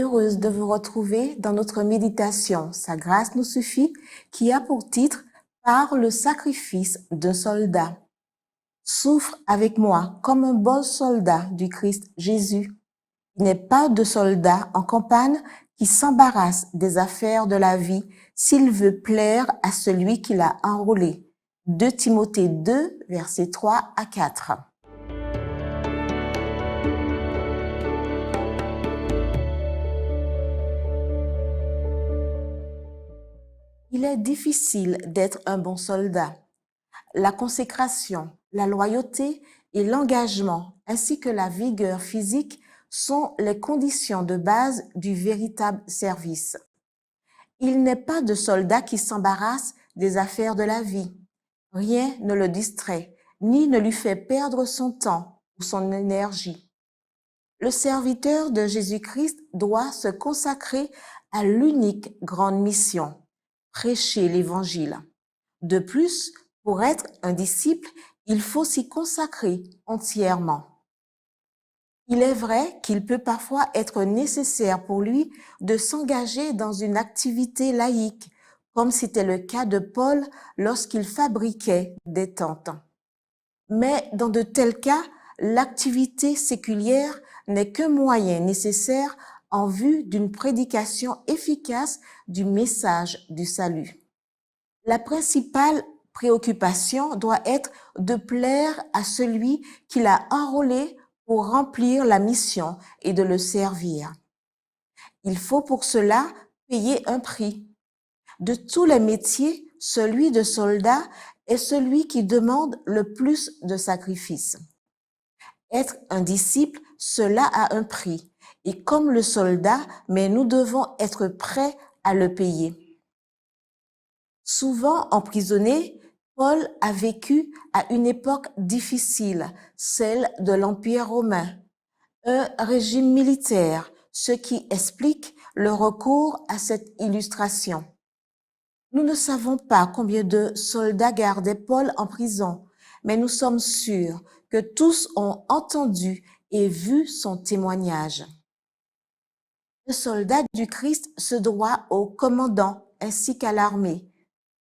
Heureuse de vous retrouver dans notre méditation Sa grâce nous suffit, qui a pour titre Par le sacrifice d'un soldat. Souffre avec moi comme un bon soldat du Christ Jésus. Il n'est pas de soldat en campagne qui s'embarrasse des affaires de la vie s'il veut plaire à celui qui l'a enrôlé. 2 Timothée 2, versets 3 à 4. Il est difficile d'être un bon soldat. La consécration, la loyauté et l'engagement, ainsi que la vigueur physique, sont les conditions de base du véritable service. Il n'est pas de soldat qui s'embarrasse des affaires de la vie. Rien ne le distrait, ni ne lui fait perdre son temps ou son énergie. Le serviteur de Jésus-Christ doit se consacrer à l'unique grande mission, prêcher l'Évangile. De plus, pour être un disciple, il faut s'y consacrer entièrement. Il est vrai qu'il peut parfois être nécessaire pour lui de s'engager dans une activité laïque, comme c'était le cas de Paul lorsqu'il fabriquait des tentes. Mais dans de tels cas, l'activité séculière n'est qu'un moyen nécessaire en vue d'une prédication efficace du message du salut. La principale préoccupation doit être de plaire à celui qui l'a enrôlé pour remplir la mission et de le servir. Il faut pour cela payer un prix. De tous les métiers, celui de soldat est celui qui demande le plus de sacrifices. Être un disciple, cela a un prix. Et comme le soldat, mais nous devons être prêts à le payer. Souvent emprisonné, Paul a vécu à une époque difficile, celle de l'Empire romain, un régime militaire, ce qui explique le recours à cette illustration. Nous ne savons pas combien de soldats gardaient Paul en prison, mais nous sommes sûrs que tous ont entendu et vu son témoignage. Le soldat du Christ se doit au commandant ainsi qu'à l'armée.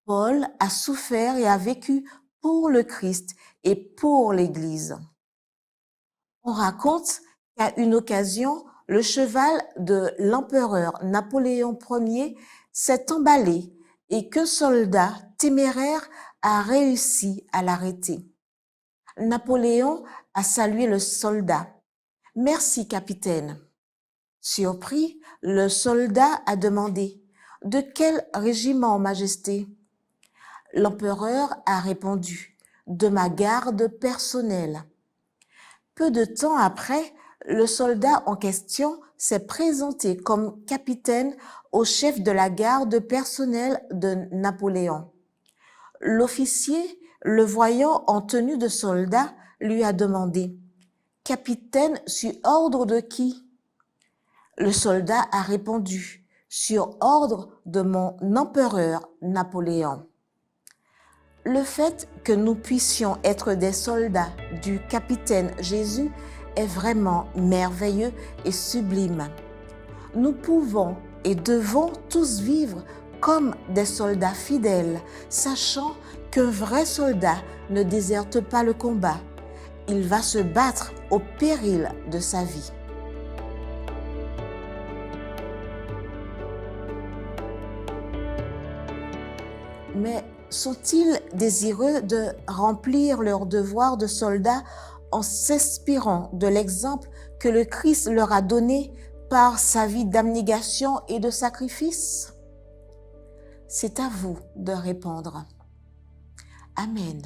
Paul a souffert et a vécu pour le Christ et pour l'Église. On raconte qu'à une occasion, le cheval de l'empereur Napoléon Ier s'est emballé et qu'un soldat téméraire a réussi à l'arrêter. Napoléon a salué le soldat. « Merci, capitaine. » Surpris, le soldat a demandé « De quel régiment, Majesté ?» L'empereur a répondu « De ma garde personnelle ». Peu de temps après, le soldat en question s'est présenté comme capitaine au chef de la garde personnelle de Napoléon. L'officier, le voyant en tenue de soldat, lui a demandé « Capitaine, sur ordre de qui ?» Le soldat a répondu « Sur ordre de mon empereur Napoléon ». Le fait que nous puissions être des soldats du capitaine Jésus est vraiment merveilleux et sublime. Nous pouvons et devons tous vivre comme des soldats fidèles, sachant qu'un vrai soldat ne déserte pas le combat. Il va se battre au péril de sa vie. Mais sont-ils désireux de remplir leur devoir de soldats en s'inspirant de l'exemple que le Christ leur a donné par sa vie d'abnégation et de sacrifice? C'est à vous de répondre. Amen.